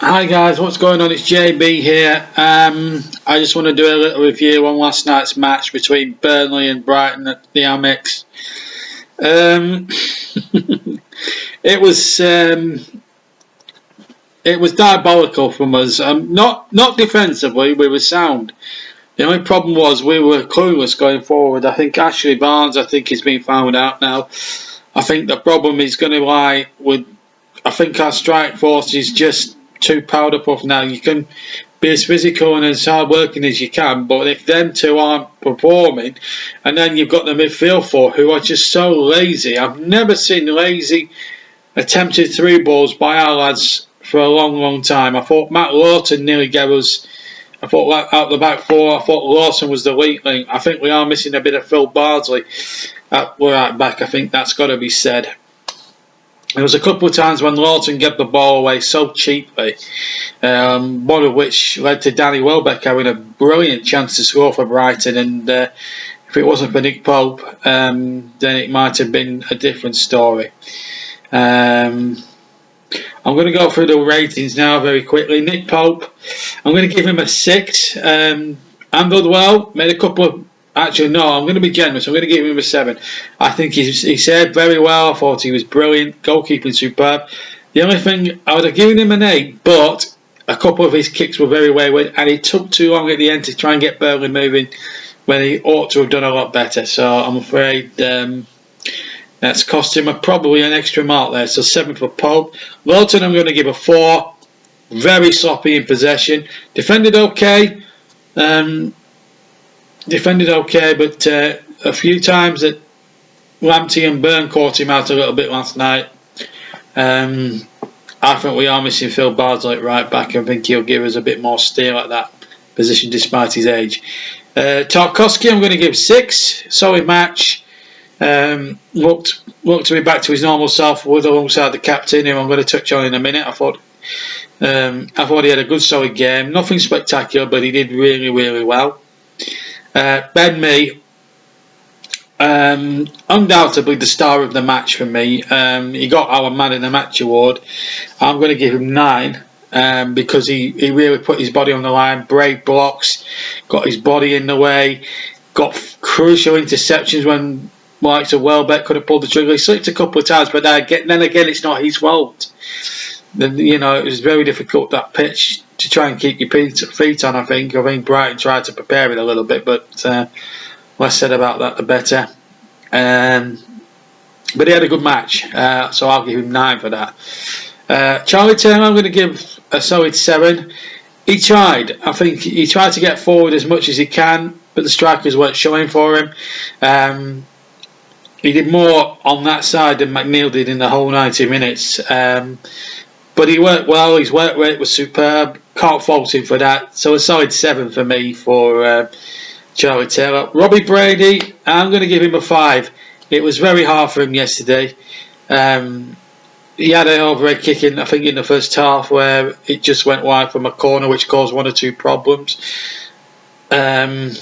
Hi guys, what's going on? It's JB here. I just want to do a little review on last night's match between Burnley and Brighton at the Amex. Um, it was diabolical from us. Not defensively, we were sound. The only problem was we were clueless going forward. I think Ashley Barnes, has been found out now. I think the problem is going to lie with. I think our strike force is just too powder puff now. You can be as physical and as hard working as you can, but if them two aren't performing, and then you've got the midfield four who are just so lazy. I've never seen lazy attempted through balls by our lads for a long time. I thought Matt Lawton nearly gave us. I thought out the back four, I thought Lawson was the weak link. I think we are missing a bit of Phil Bardsley at right back. I think that's got to be said. There was a couple of times when Lawton gave the ball away so cheaply, one of which led to Danny Welbeck having a brilliant chance to score for Brighton, and if it wasn't for Nick Pope, then it might have been a different story. I'm going to go through the ratings now very quickly. Nick Pope, I'm going to give him a 6. Handled well, made a couple of. Actually, no, I'm going to be generous. I'm going to give him a 7. I think he saved very well. I thought he was brilliant. Goalkeeping superb. The only thing, I would have given him an 8, but a couple of his kicks were very wayward, and it took too long at the end to try and get Burnley moving when he ought to have done a lot better. So I'm afraid that's cost him probably an extra mark there. So 7 for Pope. Lawton, I'm going to give a 4. Very sloppy in possession. Defended okay. But a few times that Lamptey and Byrne caught him out a little bit last night. I think we are missing Phil Bardsley at right back. I think he'll give us a bit more steel at that position despite his age. Tarkowski, I'm going to give 6. Solid match. Looked to be back to his normal self with alongside the captain, who I'm going to touch on in a minute. I thought he had a good solid game. Nothing spectacular, but he did really well. Ben Mee, undoubtedly the star of the match for me. He got our Man in the Match award. I'm going to give him 9 because he really put his body on the line, brave blocks, got his body in the way, got crucial interceptions when likes of Welbeck could have pulled the trigger. He slipped a couple of times, but then again, it's not his fault. It was very difficult, that pitch, to try and keep your feet on. I think Brighton tried to prepare it a little bit, but less said about that the better. But he had a good match, so I'll give him 9 for that. Charlie Taylor, I'm going to give a solid 7. He tried. I think he tried to get forward as much as he can, but the strikers weren't showing for him. He did more on that side than McNeil did in the whole 90 minutes. But he worked well. His work rate was superb. Can't fault him for that. So a solid 7 for me for Charlie Taylor. Robbie Brady, I'm going to give him a 5. It was very hard for him yesterday. He had an overhead kick in, I think, in the first half where it just went wide from a corner, which caused 1 or 2 problems. Other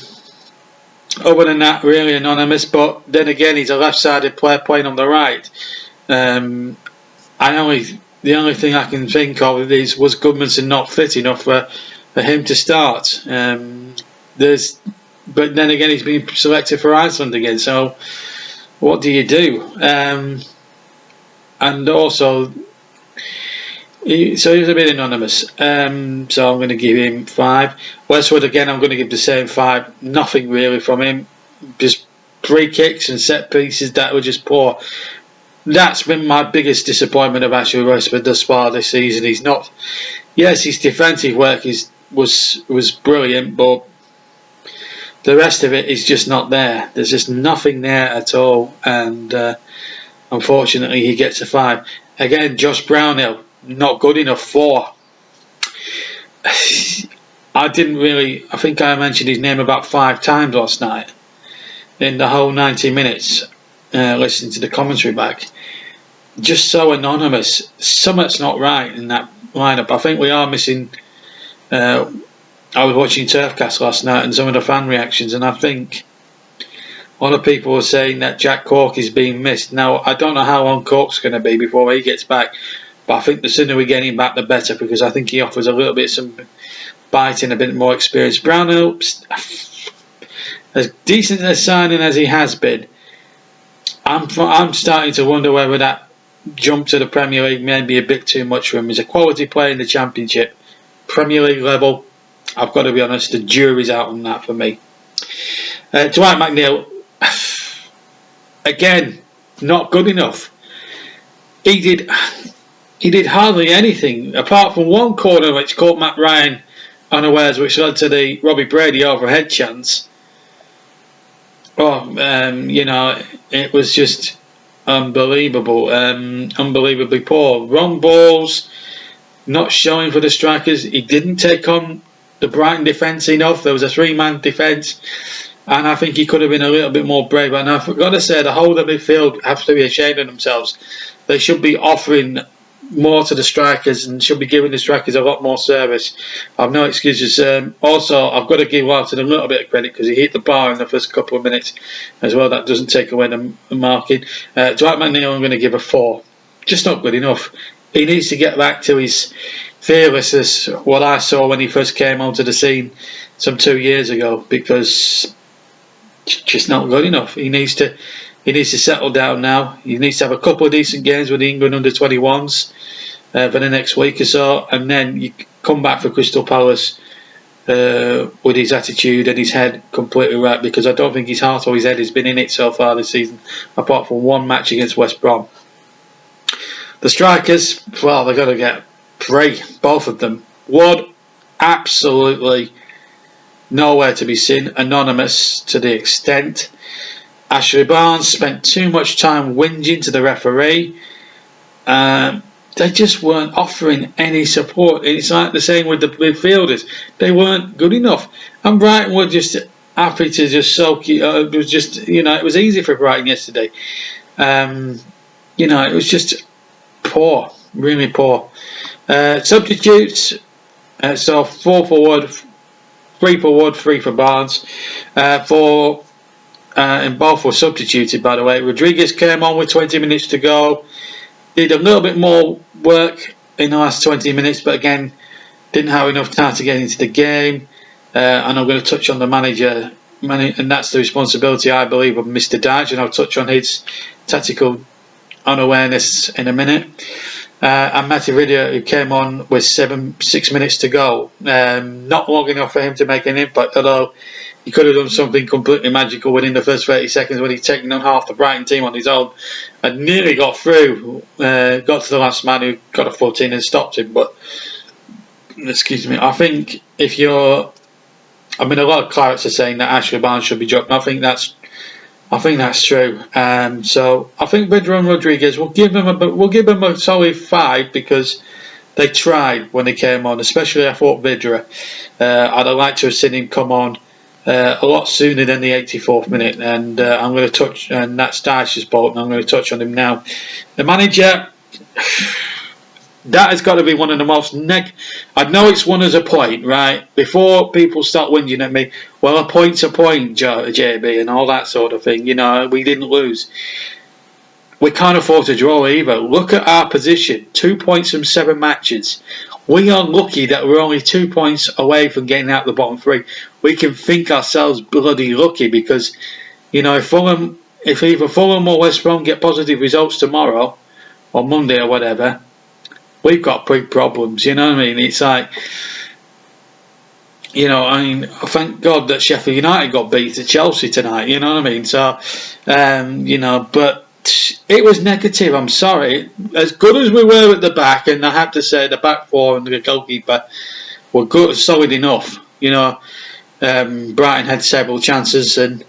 than that, really anonymous. But then again, he's a left-sided player playing on the right. The only thing I can think of was Goodmanson not fit enough for him to start. But then again, he's been selected for Iceland again. So what do you do? And also, he's a bit anonymous. So I'm going to give him 5. Westwood, again, I'm going to give the same 5. Nothing really from him. Just free kicks and set pieces that were just poor. That's been my biggest disappointment of Ashley Westwood thus far this season. He's not. Yes, his defensive work was brilliant, but the rest of it is just not there. There's just nothing there at all, and unfortunately, he gets a 5. Again, Josh Brownhill, not good enough. 4. I think I mentioned his name about 5 times last night in the whole 90 minutes. Listening to the commentary back, just so anonymous. Something's not right in that lineup. I think we are missing. I was watching Turfcast last night and some of the fan reactions, and I think a lot of people were saying that Jack Cork is being missed. Now, I don't know how long Cork's going to be before he gets back, But I think the sooner we get him back, the better, because I think he offers a little bit some biting, a bit more experience. Brownhill, as decent a signing as he has been, I'm starting to wonder whether that jump to the Premier League may be a bit too much for him. He's a quality player in the Championship. Premier League level, I've got to be honest, the jury's out on that for me. Dwight McNeil, again, not good enough. He did hardly anything apart from one corner which caught Matt Ryan unawares, which led to the Robbie Brady overhead chance. It was just unbelievable, unbelievably poor. Wrong balls, not showing for the strikers. He didn't take on the Brighton defence enough. There was a 3-man defence, and I think he could have been a little bit more brave. And I've got to say, the whole of the midfield have to be ashamed of themselves. They should be offering more to the strikers and should be giving the strikers a lot more service. I've no excuses. Also, I've got to give Walton a little bit of credit because he hit the bar in the first couple of minutes as well. That doesn't take away the marking. Dwight McNeil, I'm going to give a 4. Just not good enough. He needs to get back to his fearlessness, what I saw when he first came onto the scene some 2 years ago, because just not good enough. He needs to settle down now. He needs to have a couple of decent games with the England under-21s for the next week or so, and then you come back for Crystal Palace with his attitude and his head completely right, because I don't think his heart or his head has been in it so far this season, apart from one match against West Brom. The strikers, well, they've got to get 3, both of them. Wood, absolutely nowhere to be seen, anonymous to the extent. Ashley Barnes spent too much time whinging to the referee. They just weren't offering any support. It's like the same with the midfielders. They weren't good enough. And Brighton were just happy to just soak it. It was just, it was easy for Brighton yesterday. It was just poor, really poor. Substitutes, so 4 for Wood, 3 for Wood, 3 for Barnes. And both were substituted, by the way. Rodriguez came on with 20 minutes to go. Did a little bit more work in the last 20 minutes, but again, didn't have enough time to get into the game. And I'm going to touch on the manager, and that's the responsibility, I believe, of Mr. Dyche, and I'll touch on his tactical unawareness in a minute. And Matty Vidia, who came on with 6 minutes to go. Not long enough for him to make an impact, although he could have done something completely magical within the first 30 seconds when he'd taken on half the Brighton team on his own and nearly got through. Got to the last man who got a foot in and stopped him. But, excuse me, I think a lot of Clarets are saying that Ashley Barnes should be dropped. I think that's true. So I think Vidra and Rodriguez, we'll give them a solid 5 because they tried when they came on. Especially I thought Vidra. I'd have liked to have seen him come on a lot sooner than the 84th minute, and I'm going to touch, and that's Dyche's fault, and I'm going to touch on him now. The manager, that has got to be one of the most I know it's won as a point, right? Before people start whinging at me, well, a point's a point, JB, and all that sort of thing. We didn't lose. We can't afford to draw either. Look at our position. 2 points from 7 matches. We are lucky that we're only 2 points away from getting out the bottom 3. We can think ourselves bloody lucky because, if either Fulham or West Brom get positive results tomorrow or Monday or whatever, we've got big problems. You know what I mean? It's like, thank God that Sheffield United got beat at Chelsea tonight. You know what I mean? So, but it was negative. I'm sorry. As good as we were at the back, and I have to say the back 4 and the goalkeeper were good, solid enough. Brighton had several chances and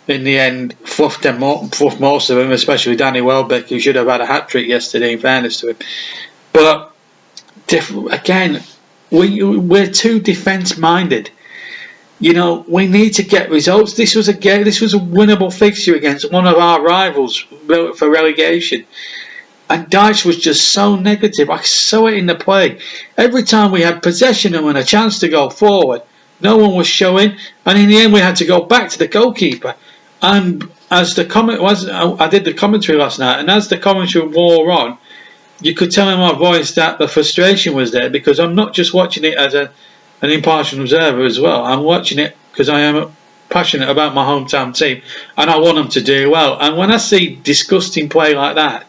in the end fluffed most of them, especially Danny Welbeck, who should have had a hat-trick yesterday, in fairness to him. But again, we're too defence-minded. We need to get results. This was a winnable fixture against one of our rivals for relegation. And Dyche was just so negative. I saw it in the play. Every time we had possession and a chance to go forward, no one was showing. And in the end, we had to go back to the goalkeeper. And as the comment was, I did the commentary last night, and as the commentary wore on, you could tell in my voice that the frustration was there, because I'm not just watching it as an impartial observer as well. I'm watching it because I am passionate about my hometown team and I want them to do well. And when I see disgusting play like that,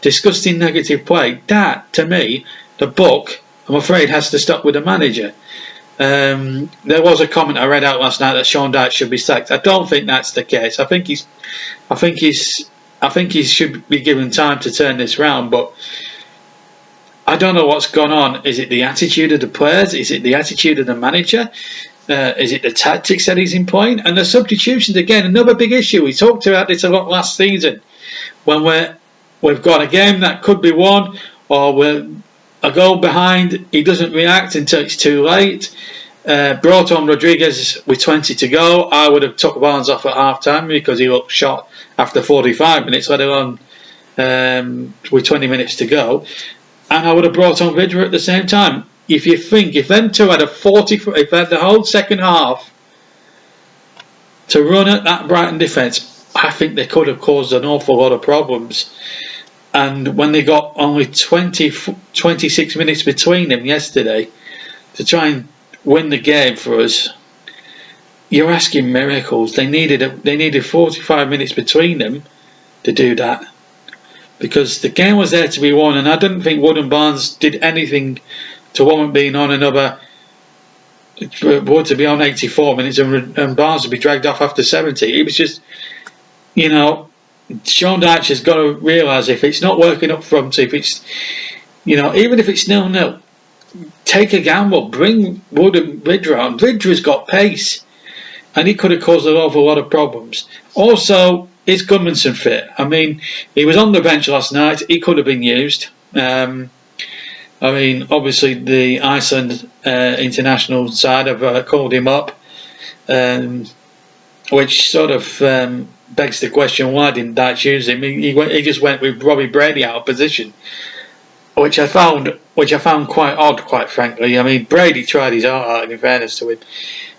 disgusting negative play, that to me, the book, I'm afraid, has to stop with the manager. There was a comment I read out last night that Sean Dyche should be sacked. I don't think that's the case. I think he should be given time to turn this round, but I don't know what's gone on. Is it the attitude of the players? Is it the attitude of the manager? Is it the tactics that he's employing? And the substitutions, again, another big issue. We talked about this a lot last season. When we've got a game that could be won, or we're a goal behind, he doesn't react until it's too late. Brought on Rodriguez with 20 to go. I would have took Barnes off at half time because he looked shot after 45 minutes, let alone with 20 minutes to go. And I would have brought on Vidra at the same time. If you think, if them two had if they had the whole second half to run at that Brighton defence, I think they could have caused an awful lot of problems. And when they got only 26 minutes between them yesterday to try and win the game for us, you're asking miracles. They needed 45 minutes between them to do that, because the game was there to be won, and I didn't think Wood and Barnes did anything to warrant being on another. Wood to be on 84 minutes and Barnes to be dragged off after 70. It was just, Sean Dyche has got to realise, if it's not working up front, if it's, even if it's 0-0, take a gamble, bring Wood and Vidra on. Vidra's got pace, and he could have caused an awful lot of problems. Also, is Gudmundsson fit? I mean, he was on the bench last night. He could have been used. Obviously the Iceland international side have called him up, which sort of begs the question, why didn't Dyche use him? He just went with Robbie Brady out of position, which I found quite odd, quite frankly. I mean, Brady tried his heart out, in fairness to him,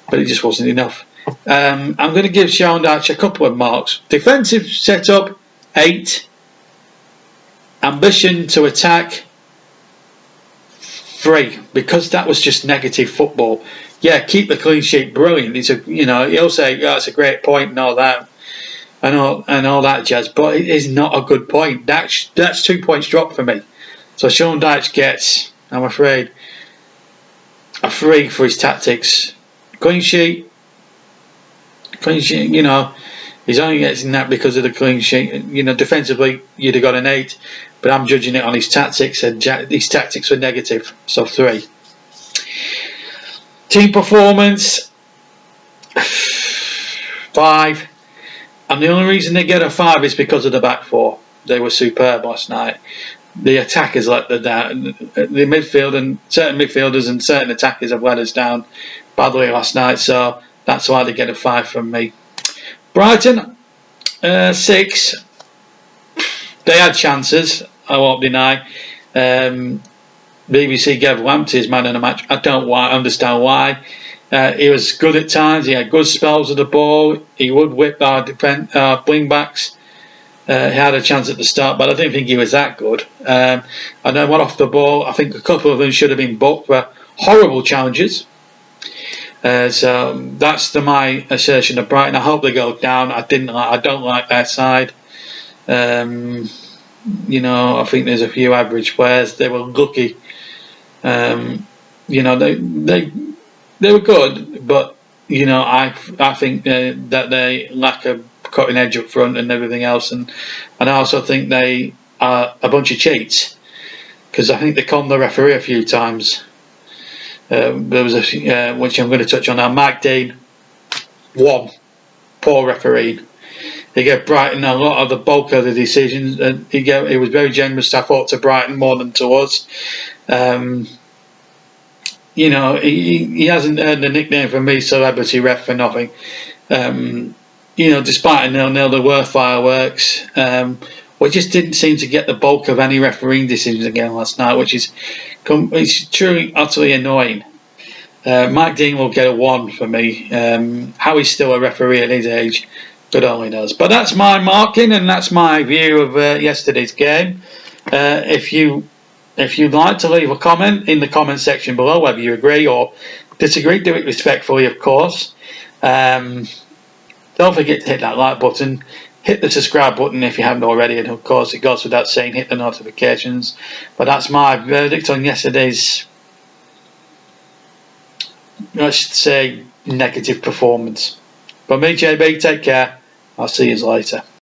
but it just wasn't enough. I'm going to give Sean Dyche a couple of marks. Defensive setup, 8. Ambition to attack, 3, because that was just negative football. Yeah, keep the clean sheet, brilliant. He'll say, it's a great point and all that, and all that jazz, but it is not a good point. That's 2 points dropped for me. So Sean Dyche gets, I'm afraid, a 3 for his tactics. Clean sheet, he's only getting that because of the clean sheet. Defensively, you'd have got an 8, but I'm judging it on his tactics, and his tactics were negative, so 3. Team performance, 5. And the only reason they get a 5 is because of the back 4. They were superb last night. The attackers let them down. The midfield and certain midfielders and certain attackers have let us down badly last night, so that's why they get a 5 from me. Brighton, 6. They had chances, I won't deny. BBC gave Lamptey his man in the match. I don't understand why. He was good at times. He had good spells of the ball. He would whip our wing backs. He had a chance at the start, but I didn't think he was that good. And then went off the ball. I think a couple of them should have been booked for horrible challenges. So that's my assertion of Brighton. I hope they go down. I don't like their side. I think there's a few average players. They were lucky. They were good, but I think that they lack a cutting edge up front and everything else, and I also think they are a bunch of cheats, because I think they conned the referee a few times. There was which I'm going to touch on now. Mike Dean, 1, poor referee. He gave Brighton a lot of the bulk of the decisions, and he was very generous, I thought, to Brighton more than to us. He hasn't earned the nickname from me, celebrity ref, for nothing. Despite a 0-0, there were fireworks. We just didn't seem to get the bulk of any refereeing decisions again last night, which is truly, utterly annoying. Mike Dean will get a 1 for me. How he's still a referee at his age, God only knows. But that's my marking, and that's my view of yesterday's game. If you'd like to leave a comment in the comment section below, whether you agree or disagree, do it respectfully, of course. Don't forget to hit that like button. Hit the subscribe button if you haven't already, and of course it goes without saying, hit the notifications. But that's my verdict on yesterday's, I should say, negative performance. From me, JB, take care. I'll see you later.